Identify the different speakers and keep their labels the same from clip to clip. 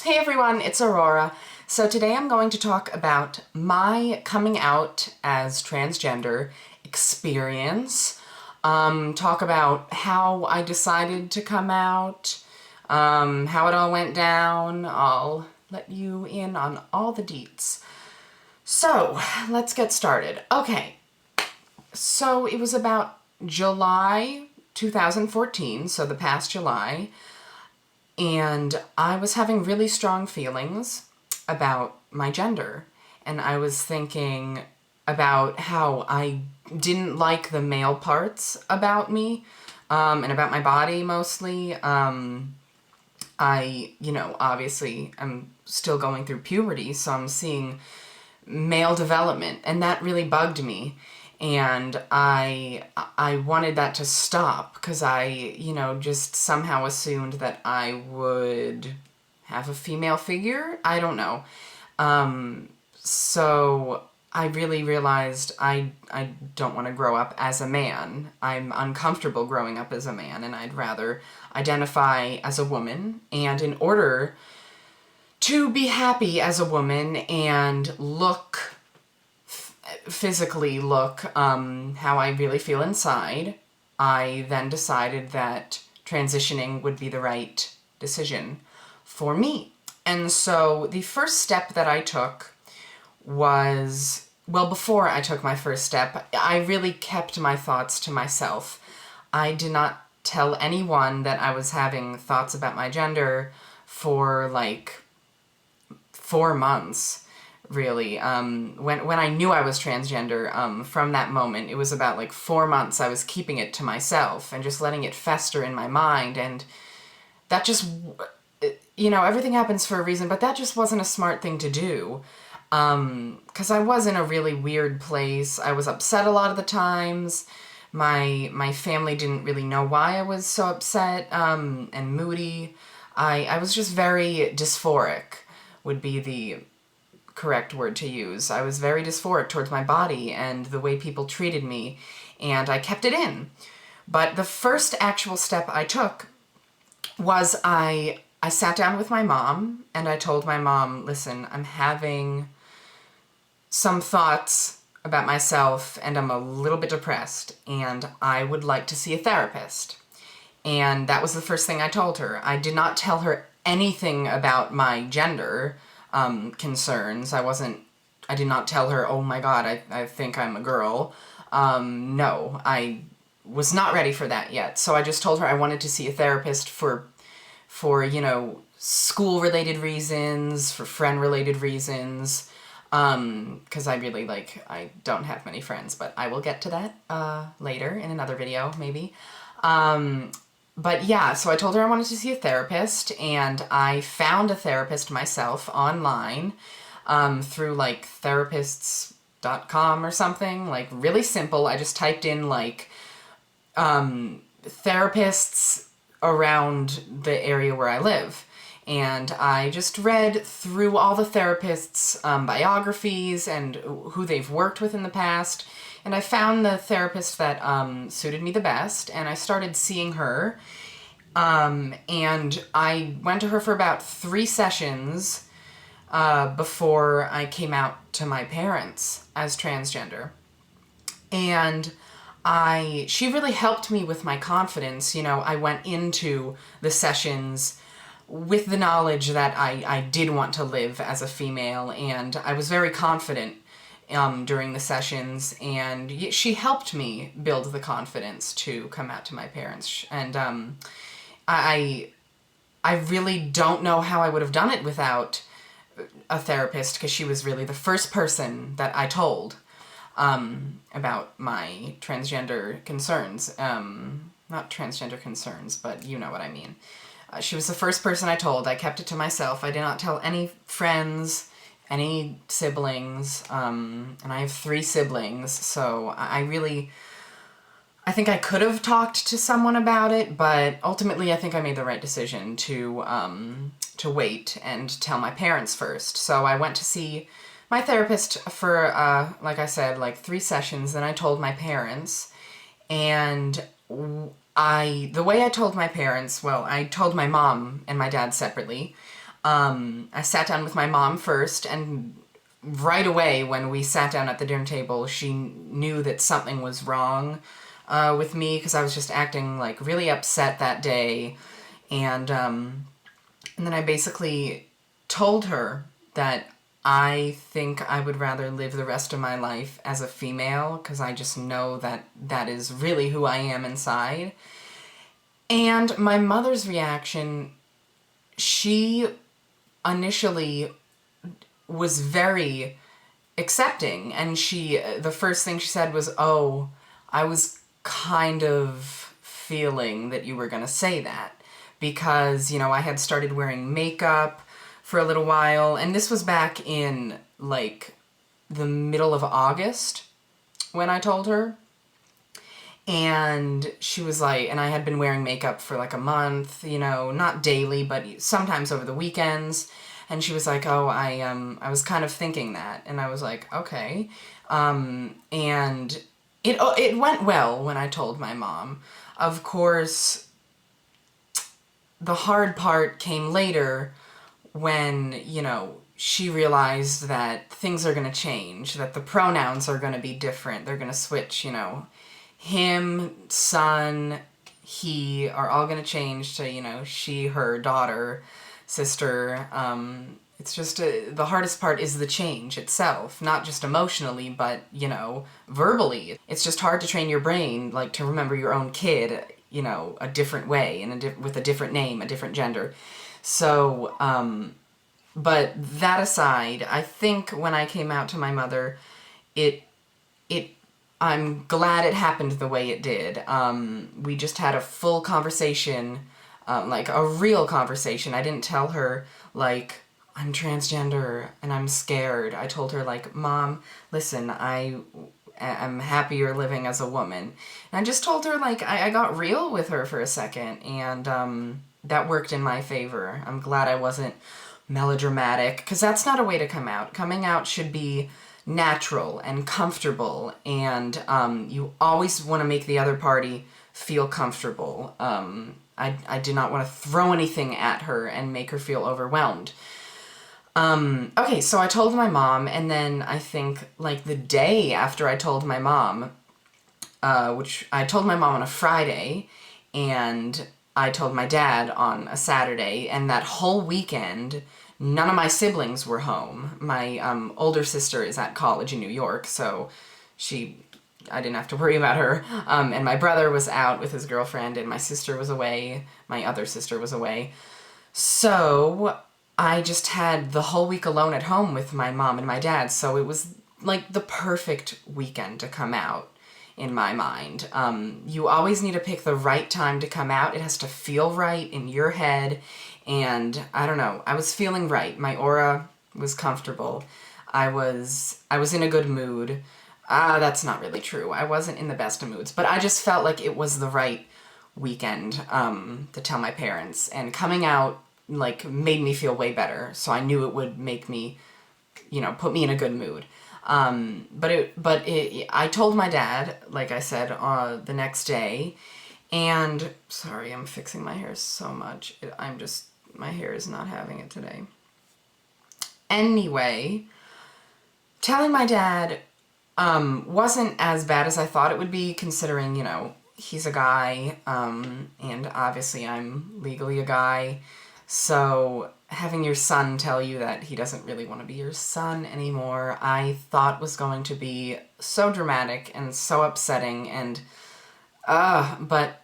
Speaker 1: Hey everyone, it's Aurora. So today I'm going to talk about my coming out as transgender experience, talk about how I decided to come out, how it all went down. I'll let you in on all the deets. So let's get started. Okay, so it was about July 2014, so the past July. And I was having really strong feelings about my gender. And I was thinking about how I didn't like the male parts about me, and about my body mostly. Obviously I'm still going through puberty, so I'm seeing male development, and that really bugged me. And I wanted that to stop because I, just somehow assumed that I would have a female figure. I don't know. So I really realized I don't want to grow up as a man. I'm uncomfortable growing up as a man, and I'd rather identify as a woman. And in order to be happy as a woman and physically look how I really feel inside, I then decided that transitioning would be the right decision for me. And so the first step that I took was, well, before I took my first step, I really kept my thoughts to myself. I did not tell anyone that I was having thoughts about my gender for like 4 months. Really, when I knew I was transgender, from that moment, it was about like 4 months I was keeping it to myself and just letting it fester in my mind, and that just, everything happens for a reason, but that just wasn't a smart thing to do, because I was in a really weird place. I was upset a lot of the times. My family didn't really know why I was so upset, and moody. I was just very dysphoric, would be the correct word to use. I was very dysphoric towards my body and the way people treated me, and I kept it in. But the first actual step I took was I sat down with my mom, and I told my mom, listen, I'm having some thoughts about myself, and I'm a little bit depressed, and I would like to see a therapist. And that was the first thing I told her. I did not tell her anything about my gender concerns. I did not tell her, oh my god, I think I'm a girl. No, I was not ready for that yet. So I just told her I wanted to see a therapist for school-related reasons, for friend-related reasons, because I don't have many friends, but I will get to that later in another video, maybe. But yeah, so I told her I wanted to see a therapist, and I found a therapist myself online, through like therapists.com or something, like really simple. I just typed in like, therapists around the area where I live. And I just read through all the therapists' biographies and who they've worked with in the past. And I found the therapist that suited me the best, and I started seeing her. And I went to her for about 3 sessions before I came out to my parents as transgender. And she really helped me with my confidence. I went into the sessions with the knowledge that I did want to live as a female, and I was very confident during the sessions, and she helped me build the confidence to come out to my parents. And I really don't know how I would have done it without a therapist, because she was really the first person that I told about my transgender concerns. Not transgender concerns, but you know what I mean. She was the first person I told. I kept it to myself. I did not tell any friends, any siblings, and I have 3 siblings, so I think I could have talked to someone about it, but ultimately I think I made the right decision to wait and tell my parents first. So I went to see my therapist for, like I said, like 3 sessions, then I told my parents, and the way I told my parents, well, I told my mom and my dad separately, I sat down with my mom first, and right away when we sat down at the dinner table, she knew that something was wrong with me, because I was just acting like really upset that day. And then I basically told her that I think I would rather live the rest of my life as a female, because I just know that that is really who I am inside. And my mother's reaction, she initially was very accepting, and the first thing she said was, "Oh, I was kind of feeling that you were going to say that, because, I had started wearing makeup for a little while," and this was back in, like, the middle of August when I told her. And she was like, and I had been wearing makeup for like a month, not daily, but sometimes over the weekends. And she was like, "Oh, I was kind of thinking that." And I was like, "Okay." And it went well when I told my mom. Of course, the hard part came later when, she realized that things are going to change, that the pronouns are going to be different. They're going to switch, him, son, he are all going to change to, she, her, daughter, sister. It's just the hardest part is the change itself, not just emotionally, but, verbally. It's just hard to train your brain, like, to remember your own kid, a different way, and with a different name, a different gender. So, but that aside, I think when I came out to my mother, it I'm glad it happened the way it did. We just had a full conversation, like a real conversation. I didn't tell her, like, "I'm transgender and I'm scared." I told her, like, "Mom, listen, I'm happier living as a woman." And I just told her, like, I got real with her for a second, and that worked in my favor. I'm glad I wasn't melodramatic, because that's not a way to come out. Coming out should be natural and comfortable, and you always want to make the other party feel comfortable. I did not want to throw anything at her and make her feel overwhelmed. Okay, so I told my mom, and then I think, like, the day after I told my mom, which I told my mom on a Friday, and I told my dad on a Saturday, and that whole weekend, none of my siblings were home. My older sister is at college in New York, so I didn't have to worry about her. And my brother was out with his girlfriend, and my sister was away. My other sister was away. So I just had the whole week alone at home with my mom and my dad, so it was like the perfect weekend to come out, in my mind. You always need to pick the right time to come out. It has to feel right in your head. And I don't know, I was feeling right. My aura was comfortable. I was in a good mood. That's not really true. I wasn't in the best of moods, but I just felt like it was the right weekend to tell my parents. And coming out, like, made me feel way better. So I knew it would make me, put me in a good mood. I told my dad, like I said, the next day, and sorry, I'm fixing my hair so much. My hair is not having it today. Anyway, telling my dad, wasn't as bad as I thought it would be, considering, he's a guy, and obviously I'm legally a guy. So having your son tell you that he doesn't really want to be your son anymore, I thought was going to be so dramatic and so upsetting, and but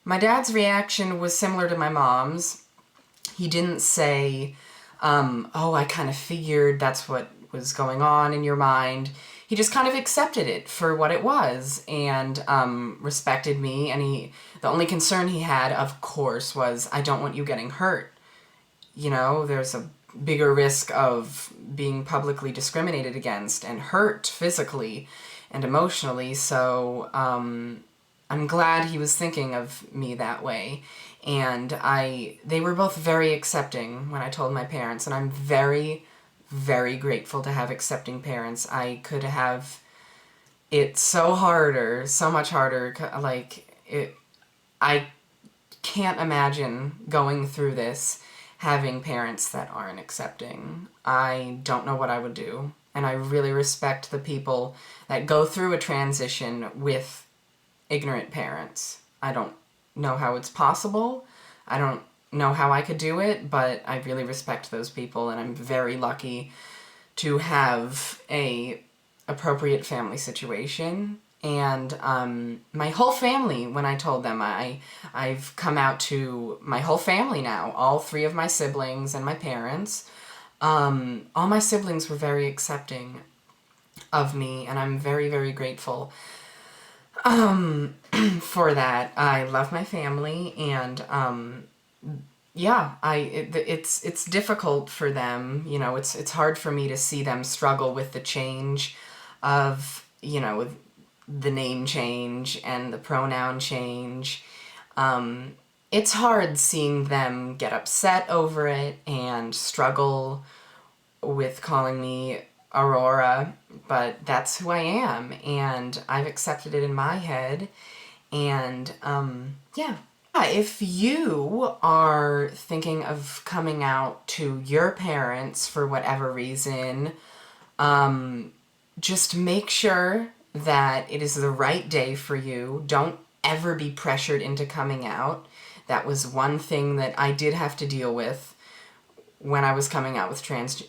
Speaker 1: my dad's reaction was similar to my mom's. He didn't say, "Oh, I kind of figured that's what was going on in your mind." He just kind of accepted it for what it was, and respected me, and the only concern he had, of course, was, "I don't want you getting hurt. There's a bigger risk of being publicly discriminated against and hurt physically and emotionally." So I'm glad he was thinking of me that way. And they were both very accepting when I told my parents, and I'm very, very grateful to have accepting parents. I could have it so much harder, I can't imagine going through this having parents that aren't accepting. I don't know what I would do. And I really respect the people that go through a transition with ignorant parents. I don't know how it's possible. I don't know how I could do it, but I really respect those people, and I'm very lucky to have a appropriate family situation. And my whole family, when I told them, I've come out to my whole family now, all 3 of my siblings and my parents. All my siblings were very accepting of me, and I'm very, very grateful for that. I love my family, and yeah, it's difficult for them. You know, it's hard for me to see them struggle with the change of, you know, the name change and the pronoun change. It's hard seeing them get upset over it and struggle with calling me Aurora, but that's who I am, and I've accepted it in my head, and yeah. If you are thinking of coming out to your parents for whatever reason, just make sure that it is the right day for you. Don't ever be pressured into coming out. That was one thing that I did have to deal with when I was coming out with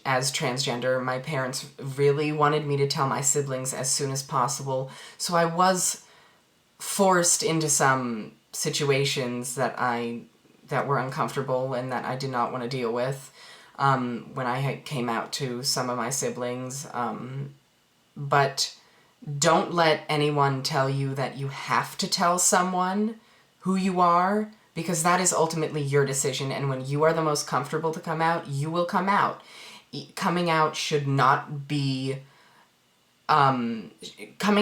Speaker 1: as transgender. My parents really wanted me to tell my siblings as soon as possible, so I was forced into some situations that were uncomfortable and that I did not want to deal with when I came out to some of my siblings. But don't let anyone tell you that you have to tell someone who you are, because that is ultimately your decision, and when you are the most comfortable to come out, you will come out. Coming out should not be, coming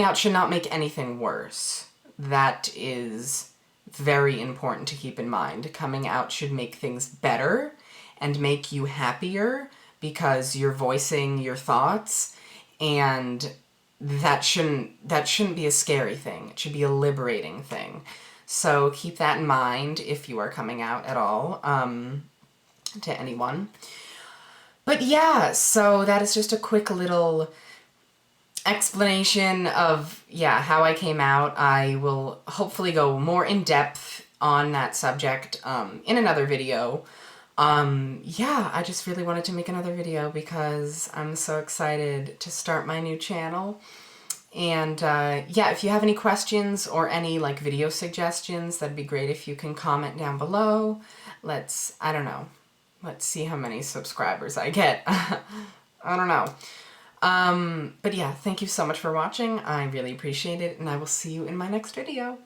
Speaker 1: out should not make anything worse. That is very important to keep in mind. Coming out should make things better and make you happier because you're voicing your thoughts, and that shouldn't be a scary thing. It should be a liberating thing. So keep that in mind if you are coming out at all to anyone. But yeah, so that is just a quick little explanation of, yeah, how I came out. I will hopefully go more in depth on that subject in another video. Yeah, I just really wanted to make another video because I'm so excited to start my new channel. And yeah, if you have any questions or any like video suggestions, that'd be great if you can comment down below. I don't know, let's see how many subscribers I get. I don't know. But yeah, thank you so much for watching. I really appreciate it, and I will see you in my next video.